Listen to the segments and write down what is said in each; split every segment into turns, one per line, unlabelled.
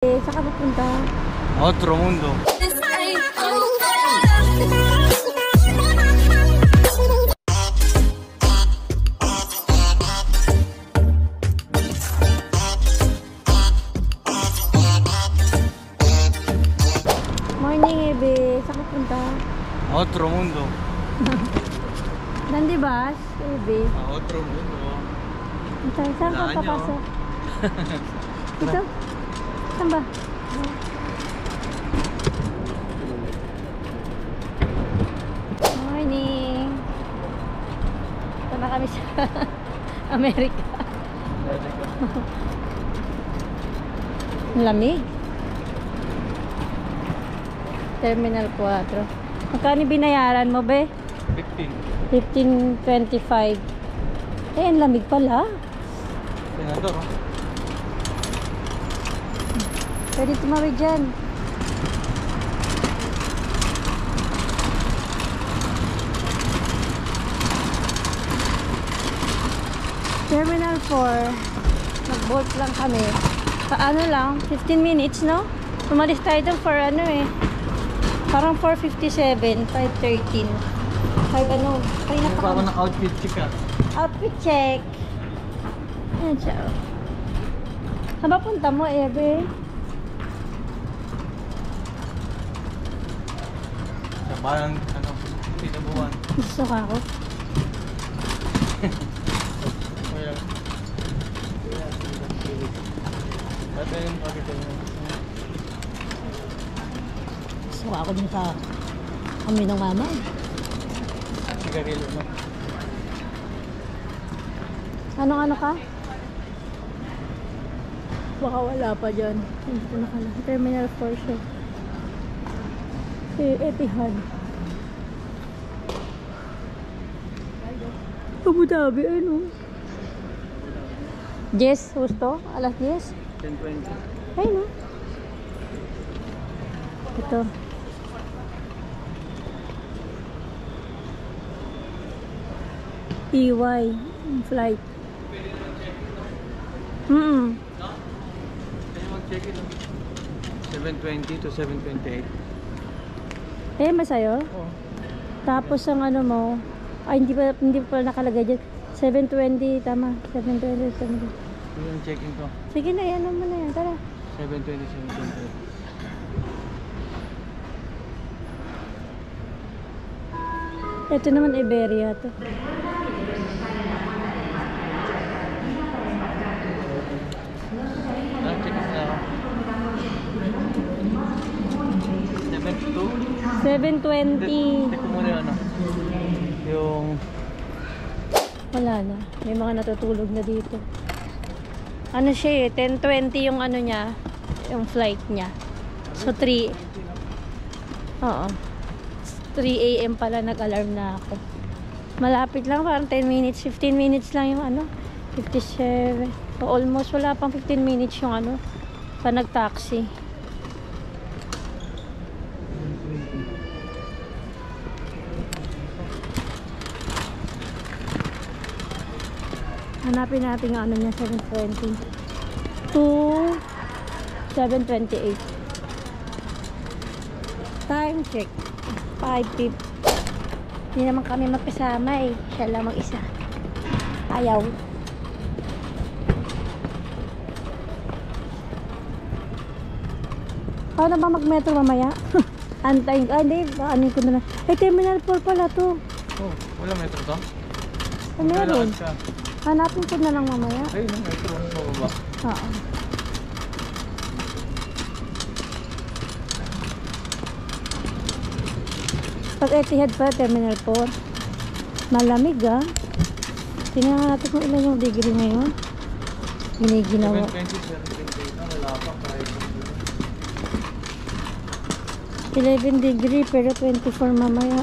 Saan ka pupunta?
Otro mundo.
Morning, Ebe. Saan ka pupunta?
Otro mundo.
Nandi ba, Ebe?
Otro mundo.
Saan ka
Saan nyo?
papasok? Dito? Saan ba? Morning. Ito na kami sa Amerika. Ang lamig. Terminal 4. Magkano binayaran mo, be?
15.
15.25. Eh, ang lamig pala.
Senador.
Pwede tumawid dyan. Terminal 4. Nag-bolt lang kami. Ano lang, 15 minutes, no? Umalis tayo doon for ano eh. Parang 4:57, 5:13. 5 ano? Kaya
Ano pa ako ng outfit check ah?
Outfit check. Ayan siya. Saan ba punta mo, Ebe?
Sa parang ano, pinabuhan.
Gusto ka ako.
Ito yung pakita mo.
Gusto ka ako din sa kami ng mama.
Sigarilyo mo.
Ano ka? Baka wala pa dyan. Hindi ko nakala. Terminal 4 siya. Etihad. Abu Dhabi, ano? Yes, gusto? Alas 10?
10:20.
Ay, no? Ito. EY flight.
Kaya mag-check in 7:20 to 7:28.
Eh, masayo?
Oo.
Tapos ang ano mo, ay hindi pa nakalagay dyan. 7:20, tama. 7:20, 7:20.
Ito yung check-in ko.
Sige na, yan naman na yan. Tara.
7:20, 7:28.
Ito naman Iberia to.
Check-in na ako. 7:02.
7:20.
Check ko muna yung ano. Yung
Wala na. May mga natutulog na dito. Ano siya eh, 10:20 yung ano niya, yung flight niya. So 3. Oo. 3 AM pala nag-alarm na ako. Malapit lang, parang 10 minutes, 15 minutes lang yung ano. 57. So almost wala pang 15 minutes yung ano, pa nag-taxi. Hanapin natin yung ano niya, 7:20 to 7:28. Time check 5:50. Hindi naman kami magkasama eh, siya lang mag-isa. Ayaw. Paano ba mag-metro mamaya? Antayin ko, hindi, anin ko na lang. Ay, Terminal 4 pala to.
oh, wala metro to?
Ay, meron.
Lalakad ka.
Hanapin ko na lang mamaya.
Ayun, yung metro. Sa baba.
Oo. Pag Etihad pa, Terminal 4. Malamig ah. Tingnan natin kung ilan yung degree ngayon. Giniginawa.
7:20, 7:28 na. Wala pa kahit
11 degree pero 24 mamaya.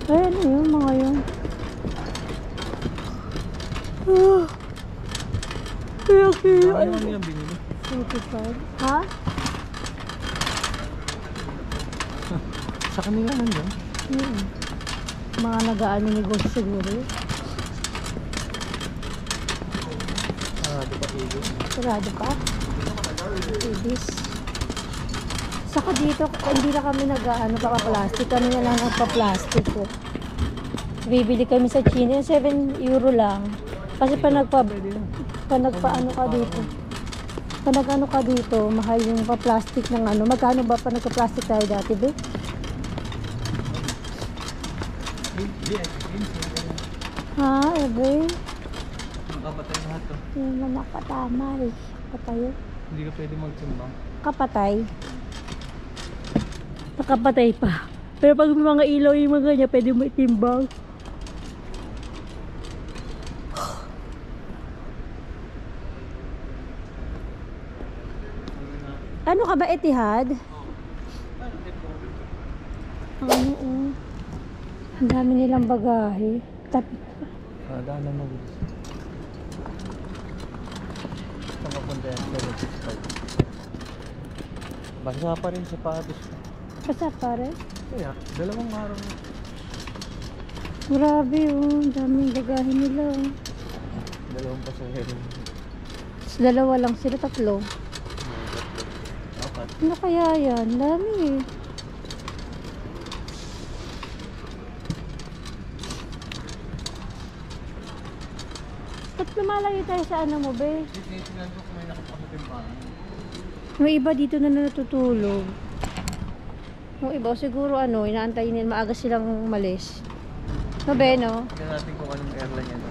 Ay, ano yun mga yun? Okay.
ano naman yung binili?
45. Ha?
Sa kanila nandun?
Mga nag-aano negosyo siguro.
kilo.
Sarado pa. Ibis. Saka dito, hindi na kami nag-ano paka-plastic. Kami na lang nagpa-plastic po. Bibili kami sa China, 7 euro lang. Kasi pa nagpa-ano ka dito. Pa nag-ano ka dito, mahal yung pa-plastic ng ano. Magkano ba pa nagpa-plastic tayo dati, be? Ha, ebe?
Nakapatay lahat to.
Yung mga katamay. Patay.
Hindi ka pwede magtimbang.
Kapatay. Nakapatay pa. Pero pag may mga ilaw yung mga ganyan, pwede mo itimbang. Ano ka ba, Etihad? Oo. Ang dami nilang bagahe. Tapos
Daan na mag. Saan papunta yan? 765. Basa pa rin sa patis.
basta pare.
Kaya, 2 araw na.
Grabe oh. Ang daming bagahe nila oh.
2 pasahero.
Tapos dalawa lang sila, 3.
4.
Ano kaya yan? Dami eh. Ba't lumalayo tayo sa ano mo, be?
Tingnan ko kung may nakapagtimbangan.
Yung iba dito na natutulog. Yung iba siguro ano, inaantay nila maaga silang umalis. No, be, no?
Tingnan natin kung anong airline yan.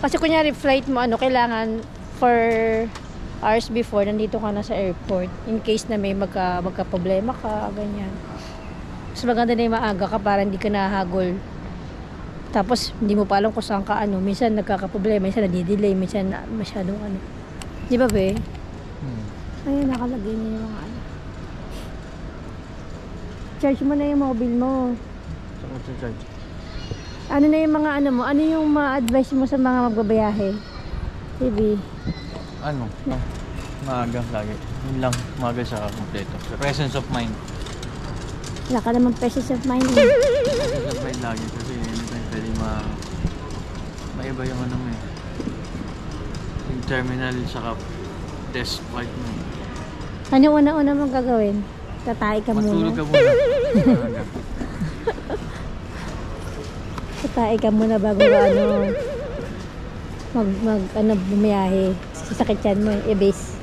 Kasi kunyari flight mo, ano, kailangan 4 hours before, nandito ka na sa airport. In case na may magka-problema ka, ganyan. Mas maganda na yung maaga ka para hindi ka nahagol. Tapos, hindi mo pa alam kung saan ka, ano. Minsan nagkakaproblema, minsan nadidelay, minsan masyadong ano. Di ba, be? Ayun, nakalagay niya yung mga ano. Charge mo na yung mobile mo.
Saan ko charge?
Ano na yung mga ano mo? Ano yung ma-advise mo sa mga magbabayahe? TV.
Ano? Maaga lagi. Yun lang, maaga sa kompleto. Presence of mind.
Wala ka naman pesos of mind.
Presence of mind lagi kasi anytime pwede maiba yung ano mo eh. Yung terminal saka desk part mo.
Ano una-una mong gagawin? Tatay ka
Matulog
muna.
ka muna. Maaga.
Tatay ka muna bago ka ano, bumiyahe. Sasakit yan mo, ibis.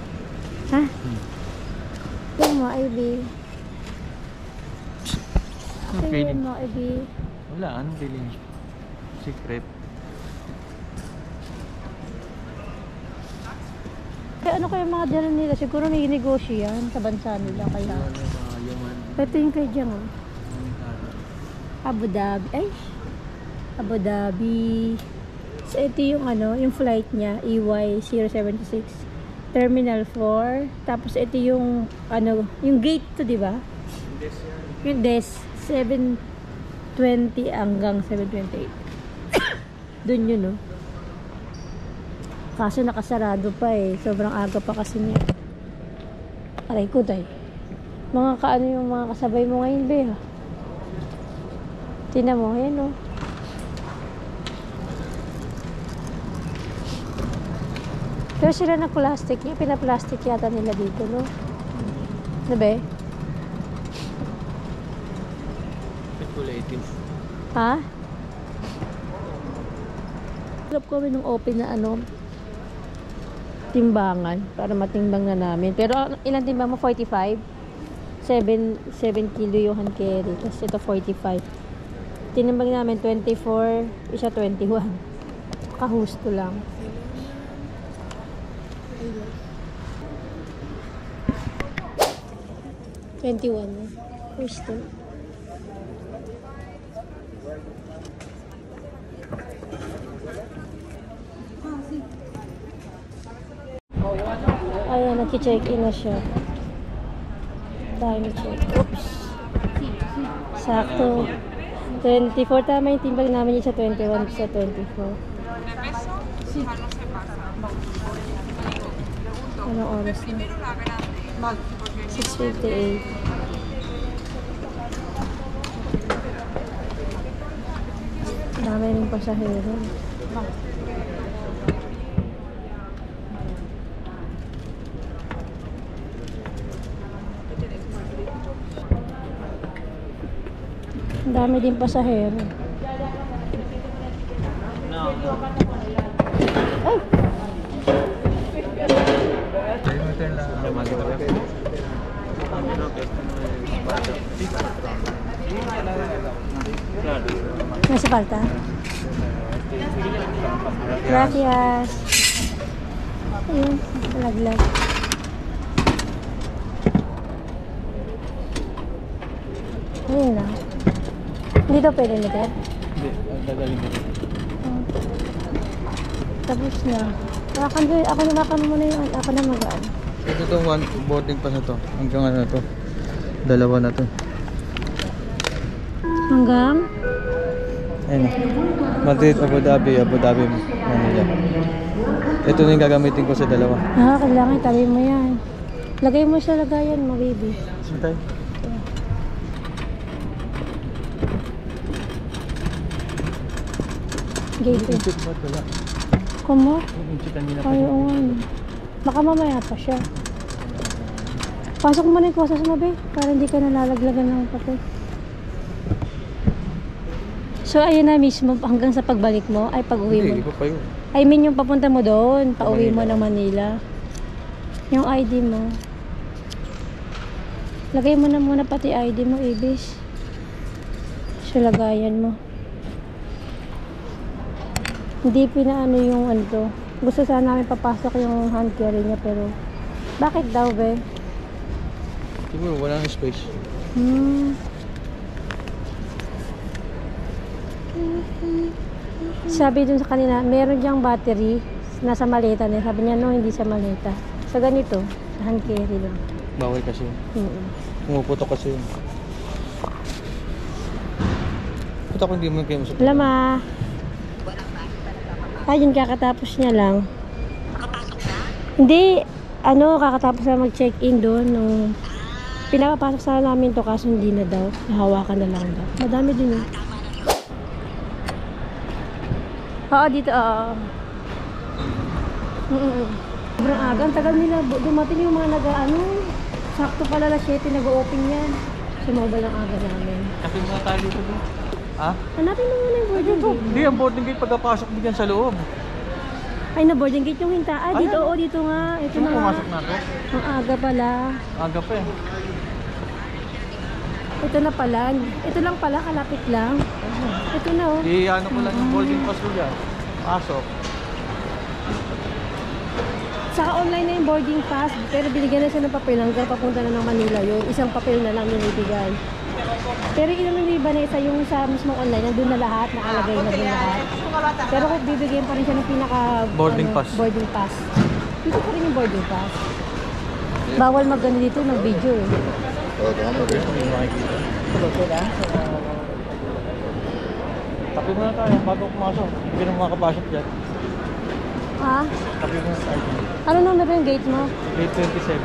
Ha? Ito mo, Ivy.
Okay.
Ito mo, Ivy.
Wala, anong feeling? Secret.
Kaya ano kaya mga dala nila? Siguro may negosyo yan sa bansa nila. Kaya. Ito yung kay Jang. Oh. Abu Dhabi. Ay! Abu Dhabi. So, ito yung ano, yung flight niya, EY076. Terminal 4. Tapos ito yung, ano, yung gate to, di ba? Yung desk. 7:20 hanggang 7:28. Doon yun, no? Kaso nakasarado pa eh. Sobrang aga pa kasi niya. Aray ko, tay. Mga kaano yung mga kasabay mo ngayon, be, ha? Tingnan mo, yan, no? Pero sila nag-plastic niya. Pinaplastic yata nila dito, no? Ano, be?
Speculative.
Ha? Hirap kami nung open na ano, timbangan para matimbang na namin. Pero ilang timbang mo? 45? 7 kilo yung hand carry. Tapos ito 45. Tinimbang namin 24, isa 21. Kahusto lang. Husto. Ayan, nag-check-in na siya. Time check. Oops. Sakto. 24. Tama yung timbang namin yung sa 21 sa 24. Anong oras na? 6:58. Dami rin pasahero. Dami din pasahero. Ay! Nasa palta? Gracias. Ayun, laglag. Ayun na. Dito pwede nito?
Hindi, dadaling ko.
Tapos na. Ako na muna yung ako na magaan.
Ito itong one boarding pass na to. Hanggang ano na to. Dalawa na to.
Hanggang?
Ayun. Madrid, Abu Dhabi, Manila. Ito na yung gagamitin ko sa dalawa.
Kailangan itabi mo yan. Lagay mo sa lagayan mo, baby.
Saan tayo?
Gate.
Check ba't wala?
Kumo?
Check kanina pa.
Ay, oo nga. Baka mamaya pa siya. Pasok mo na yung kosas mo, babe. Para hindi ka nalalaglagan ng papel. So, ayun na mismo, hanggang sa pagbalik mo, ay pag-uwi mo.
Hindi, iba pa yun.
I mean, yung papunta mo doon, pauwi mo ng Manila. Yung ID mo. Lagay mo na muna pati ID mo, Ibis. So, lagayan mo. Hindi pinaano yung ano to. Gusto sana namin papasok yung hand carry niya, pero bakit daw, be?
Siguro, wala nang space.
Sabi dun sa kanila, meron diyang battery nasa maleta niya. Sabi niya, no, hindi sa maleta. Sa ganito, sa hand carry lang.
Bawal kasi yun. Pumuputok kasi yun. Puto ko hindi mo kayo masapit.
Alam ayun, kakatapos niya lang. Hindi, kakatapos na mag-check-in doon. Pinapapasok sana namin to kaso hindi na daw. Nahawakan na lang daw. Madami din eh. Oo, dito, Sobrang aga. Ang tagal nila. Dumating yung mga sakto pala alas 7 nag-open yan. Sumobal ang aga namin.
Kasi mga tayo dito doon. Ha?
Hanapin mo muna yung boarding gate.
Hindi, ang boarding gate pagkapasok mo dyan sa loob.
Ay, na boarding gate yung hinta. Dito, oo, dito nga. Ito na nga.
Pumasok na ito?
Ang aga pala.
Aga pa eh.
Ito na pala. Ito lang pala, kalapit lang. Ito na, oh.
Ano ko lang yung boarding pass ko dyan. Pasok.
Saka online na yung boarding pass, pero binigyan na siya ng papel hanggang papunta na ng Manila yun. Isang papel na lang yung ibigay. Pero ilan yung iba na isa yung sa mismong online, nandun na lahat, nakalagay na din lahat. Pero kung bibigyan pa rin siya ng pinaka
Boarding pass.
Boarding pass. Dito pa rin yung boarding pass. Bawal mag-ano dito, mag-video eh.
Hindi makikita. Tapi mo na tayo bago pumasok. Hindi ka na makapasok dyan.
Ha?
Tapi mo na tayo.
Ano numero yung gate mo?
Gate 27.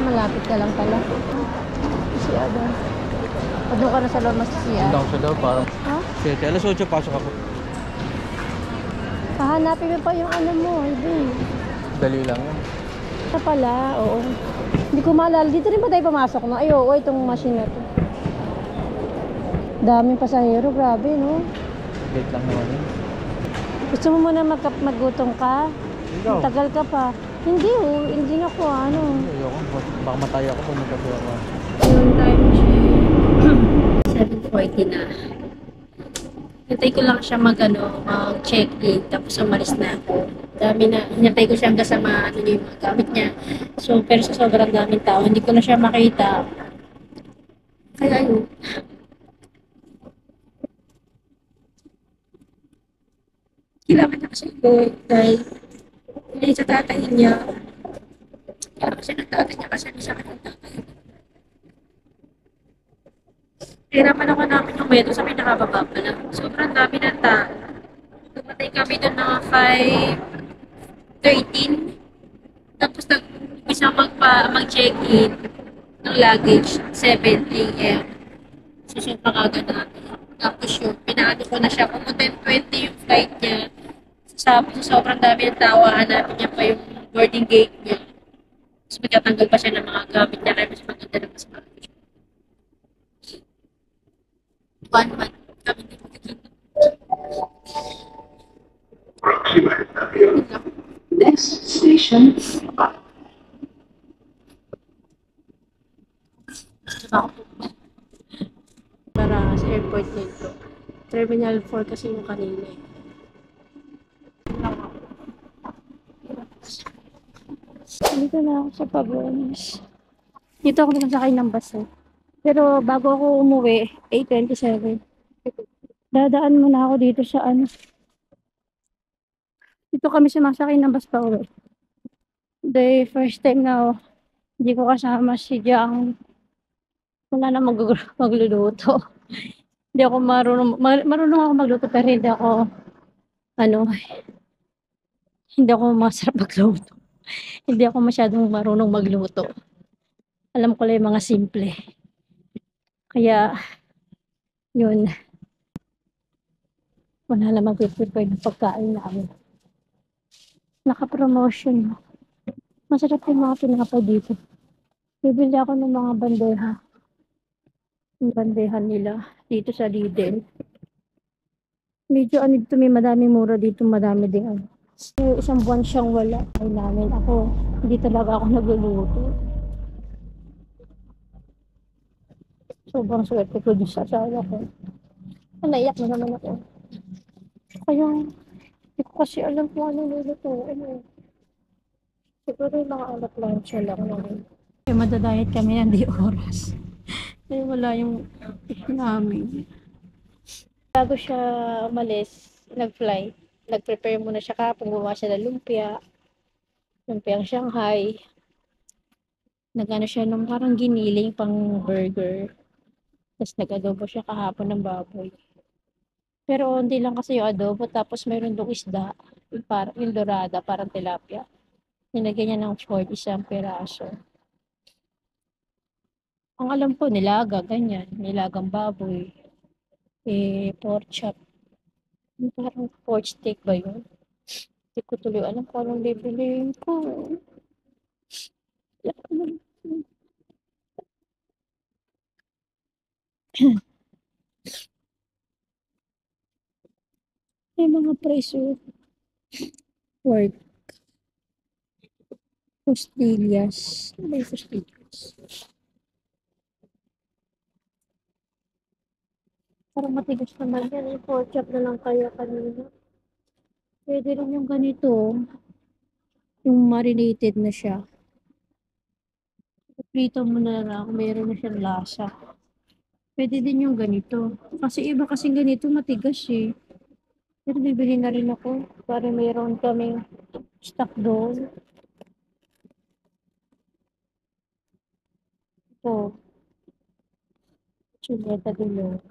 Malapit ka lang pala. Siya doon. Pag doon ka na sa loob, mas siya.
Down sa daw parang.
Ha?
7. Alas 8 pasok ako.
Hahanapin mo pa yung ano mo, hindi.
Dali lang yun.
Ito pala, oo. Hindi ko maalala. Dito rin ba tayo pumasok no? Ay, oo, itong machine na to. Daming pasahero, grabe, no?
Gate lang naman yun.
Gusto mo muna magutong ka?
Ikaw?
Tagal ka pa. Hindi, hindi na ko,
Ayoko. Baka matay ako kung nagkabi ako.
Yung time check. 7:40 na. Hintay ko lang siya mag-check-in, tapos umalis na ako. Dami na, hintay ko siya hanggang sa yung mga gamit niya. So, pero sa sobrang daming tao, hindi ko na siya makita. Kaya yun. Kailangan na kasi ko dahil hindi sa tatay niya. Kailangan kasi ng tatay niya kasi hindi sa akin ng tatay niya. Hirapan ako namin yung metro sa pinakababa pa lang. Sobrang dami ng tao. Dumatay kami doon ng 5:13. Tapos nag-umpisa mag-check-in ng luggage 7 a.m. So, sobrang aga namin. Tapos yun, pinaano ko na siya. Kung 10:20 yung flight niya, sabi sa sobrang dami ng tao, hanapin niya pa yung boarding gate niya. Tapos magkatanggal pa siya ng mga gamit niya kaya mas maganda na mas maaga. 1 month kami dito.
Next station.
Para sa airport nito. Terminal 4 kasi yung kanina eh. Dito na ako sa Pavones. Dito ako nakasakay ng bus eh. Pero bago ako umuwi, 8:27. Dadaan muna ako dito sa ano. Dito kami sumasakay ng bus pa uwi. The first time na hindi ko kasama si Jang. Wala na magluluto. Hindi ako marunong ako magluto pero ano, hindi ako masarap magluto. Hindi ako masyadong marunong magluto. Alam ko lang yung mga simple. Kaya, yun. Wala na mag-prepare ng pagkain namin. Naka-promotion. Masarap yung mga pinapay dito. Bibili ako ng mga bandeha. Yung bandehan nila dito sa Lidl. Medyo ano dito, may madaming mura dito, madami din ano. So, isang buwan siyang wala. Ay namin ako, hindi talaga ako nagluluto. Sobrang swerte ko dun sa asawa ko. Naiyak na naman ako. Kaya, hindi ko kasi alam kung ano lulutuin eh. Siguro yung mga anak lang siya lang naman. Kaya madadayat kami ng di oras. Kaya wala yung namin. Bago siya umalis, nag-fly. Nag-prepare muna siya kapag gumawa siya ng lumpia. Lumpiang Shanghai. Nag-ano siya nung parang giniling pang burger. Tapos nag-adobo siya kahapon ng baboy. Pero hindi lang kasi yung adobo. Tapos meron doong isda. Yung dorada, parang tilapia. Nilagyan niya ng 4 isang peraso. Ang alam ko, nilaga, ganyan. Nilagang baboy. Pork chop. Parang pork steak ba yun? Hindi ko tuloy alam kung anong bibiliin ko. May mga preso. Pork. Tostillas. Ano ba yung tostillas? Parang matigas naman yan. Pork chop na lang kaya kanina. Pwede rin yung ganito. Yung marinated na siya. Prito mo na lang. Meron na siyang lasa. Pwede din yung ganito. Kasi iba kasing ganito matigas eh. Pero bibili na rin ako. Para mayroon kaming stock doon. Ito. Chuleta dulo.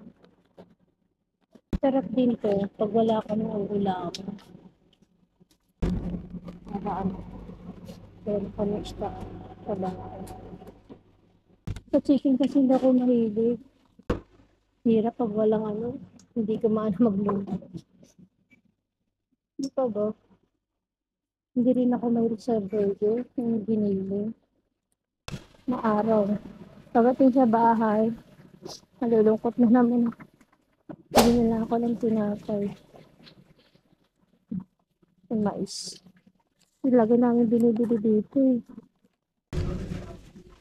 Sarap din to. Pag wala ka ng ulam. Para ano. Meron ka ng stock. Sa bahay. Sa chicken kasi hindi ako mahilig. Hirap pag walang ano. Hindi ka maano magluto. Ano pa ba? Hindi rin ako mahilig sa burger. Yung ginili. Na araw. Pagdating sa bahay, nalulungkot na naman ako. Hindi na ako ng tinapay. Yung mais. Lagi namin binibili dito eh.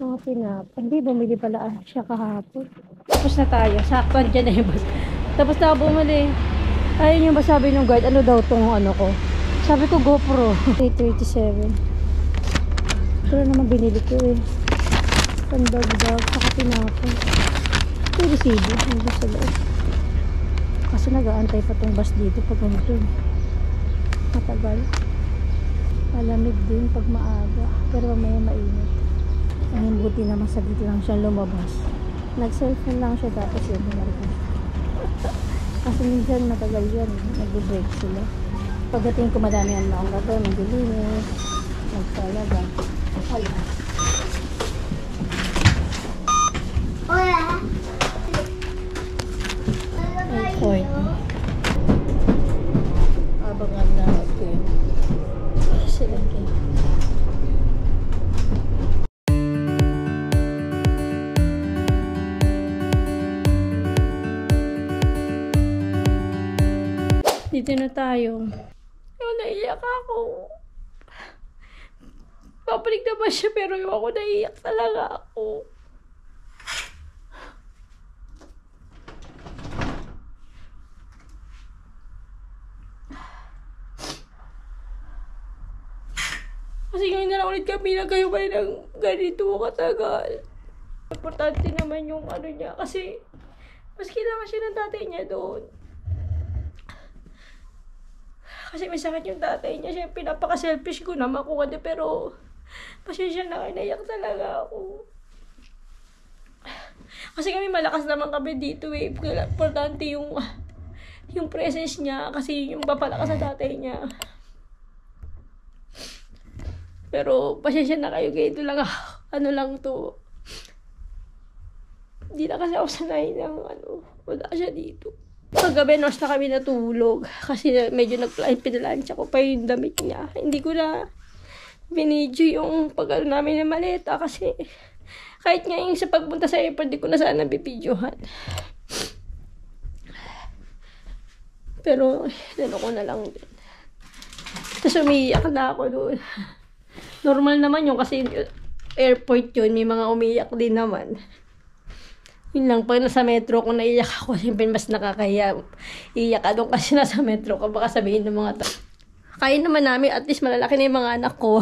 Mga tinapay. Hindi, bumili pala siya kahapon. Tapos na tayo. Sakto, dyan na yung bus. Tapos na ako bumili. Ayun yung ba sabi ng guard, ano daw tong ano ko. Sabi ko GoPro. 837. Ito na naman binili ko eh. Pandagdag, saka tinapay. Ito yung resibo. Hindi sa loob. Kasi nag-aantay pa tong bus dito pag ganito. Matagal. Malamig din pag maaga. Pero mamaya mainit. Ayun, buti naman sa dito lang siya lumabas. Nag-cellphone lang siya tapos yun bumalik. Kasi minsan matagal yan. Nag-break sila. Pagdating ko madami ang mga gato. Naglilinis. Nagpalaga. Wala. Airport. Abangan na ako. Sila kayo. Dito na tayo. Naiyak ako. Papalik naman siya pero yung ako naiyak talaga ako. Kasi ngayon na lang ulit kami nagkayumay ng ganito katagal. Importante naman yung ano niya kasi mas kailangan siya ng tatay niya doon. Kasi may sakit yung tatay niya. Siyempre, napaka-selfish ko naman kung ano. Pero, pasensya na, naiyak talaga ako. Kasi kami malakas naman kami dito eh. Importante yung presence niya. Kasi yung papalakas sa tatay niya. Pero, pasensya na kayo. Ganito lang ano lang to. Hindi na kasi ako sanay ng wala siya dito. Paggabi, na kami natulog. Kasi medyo pinalansya ko pa yung damit niya. Hindi ko na binidyo yung pag namin na maleta. Kasi kahit nga yung sa pagpunta sa airport, di ko na sana bibidyohan. Pero, ko na lang din. Tapos umiiyak na ako doon. Normal naman yun kasi airport yun. May mga umiiyak din naman. Yun lang, pag nasa metro ko naiyak ako, siyempre mas nakakaya. Iiyak ka doon kasi nasa metro ko, baka sabihin ng mga tao. Kaya naman namin, at least malalaki na yung mga anak ko.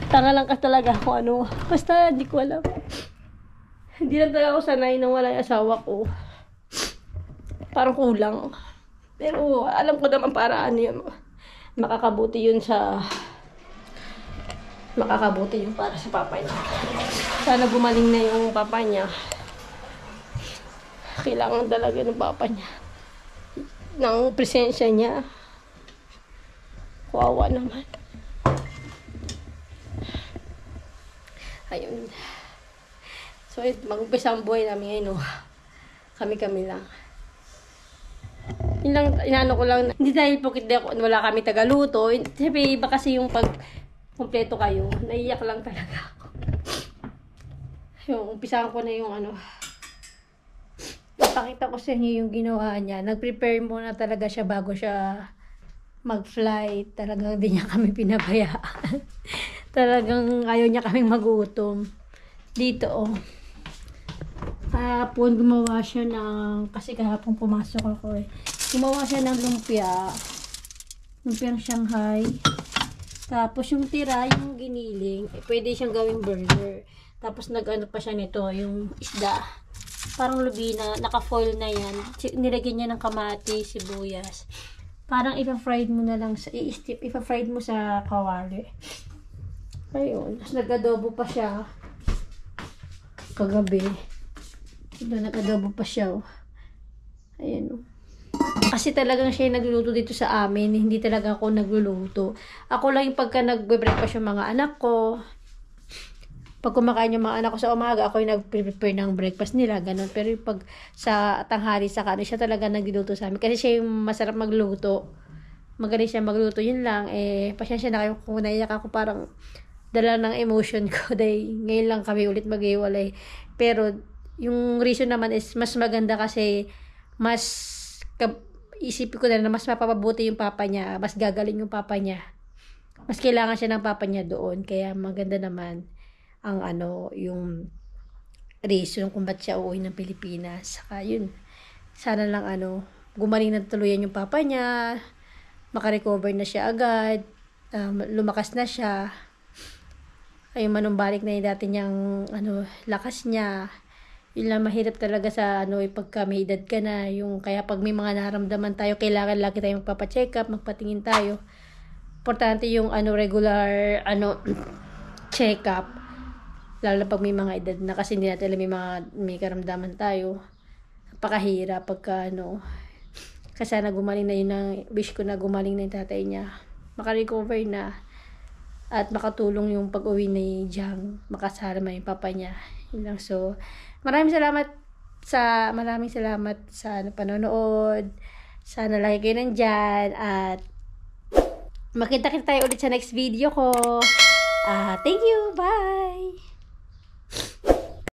Tanga lang ka talaga kung ano. Basta, hindi ko alam. Hindi lang talaga ako sanay nang wala yung asawa ko. Parang kulang. Pero, alam ko naman para ano yun. Makakabuti yun para sa papa niya. Sana gumaling na yung papa niya. Kailangan talaga ng papa niya ng presensya niya. Kawawa naman. Ayun. So, mag-umpisa ang buhay namin ngayon. Kami lang. Yun lang, inaano ko lang. Hindi dahil po wala kami tagaluto. Siyempre, iba kasi yung pag kompleto kayo. Naiyak lang talaga ako. Yung, umpisahan ko na yung napakita ko sa inyo yung ginawa niya. Nag-prepare muna talaga siya bago siya mag-flight. Talagang hindi niya kami pinabayaan. Talagang ayaw niya kaming magutom. Dito, kahapon gumawa siya ng, kasi kahapon pumasok ako eh. Gumawa siya ng lumpia. Lumpiang Shanghai. Tapos yung tira, yung giniling, pwede siyang gawing burger. Tapos pa siya nito, yung isda. Parang lubina, naka-foil na yan. Nilagyan niya ng kamati, sibuyas. Parang ipa-fried mo na lang, ipa-fried mo sa kawali. Ayun. Tapos nag-adobo pa siya. Kagabi. Nag-adobo pa siya. Ayan. Kasi talagang siya yung nagluluto dito sa amin. Hindi talaga ako nagluluto. Ako lang yung pagka nag-breakfast yung mga anak ko. Pag kumakain yung mga anak ko sa umaga, ako yung nag-prepare ng breakfast nila. Ganun. Pero yung pag sa tanghali sa kanin, siya talaga nagluluto sa amin. Kasi siya yung masarap magluto. Magaling siya magluto. Yun lang. Pasensya na kayo kung naiyak ako. Parang dala ng emotion ko. Dahil ngayon lang kami ulit mag-iwalay. Pero yung reason naman is mas maganda kasi isipin ko na mas mapapabuti yung papa niya, mas gagaling yung papa niya. Mas kailangan siya ng papa niya doon, kaya maganda naman ang yung reason kung ba't siya uuwi ng Pilipinas. Saka yun, sana lang gumaling na tuluyan yung papa niya, makarecover na siya agad, lumakas na siya, ayun, manumbalik na yung dati niyang lakas niya. Yun lang, mahirap talaga sa pagka may edad ka na, yung kaya pag may mga naramdaman tayo, kailangan lagi tayo magpapa-check up, magpatingin tayo. Importante yung regular check up, lalo na pag may mga edad na, kasi hindi natin alam may karamdaman tayo. Napakahirap pagka kasi sana gumaling na yun, wish ko na gumaling na yung tatay niya, makarecover na at makatulong yung pag-uwi ni Jang, makasama yung papa niya. Yun lang. So, maraming salamat sa panonood. Sana lagi kayo nandyan at makita-kita tayo ulit sa next video ko. Thank you. Bye!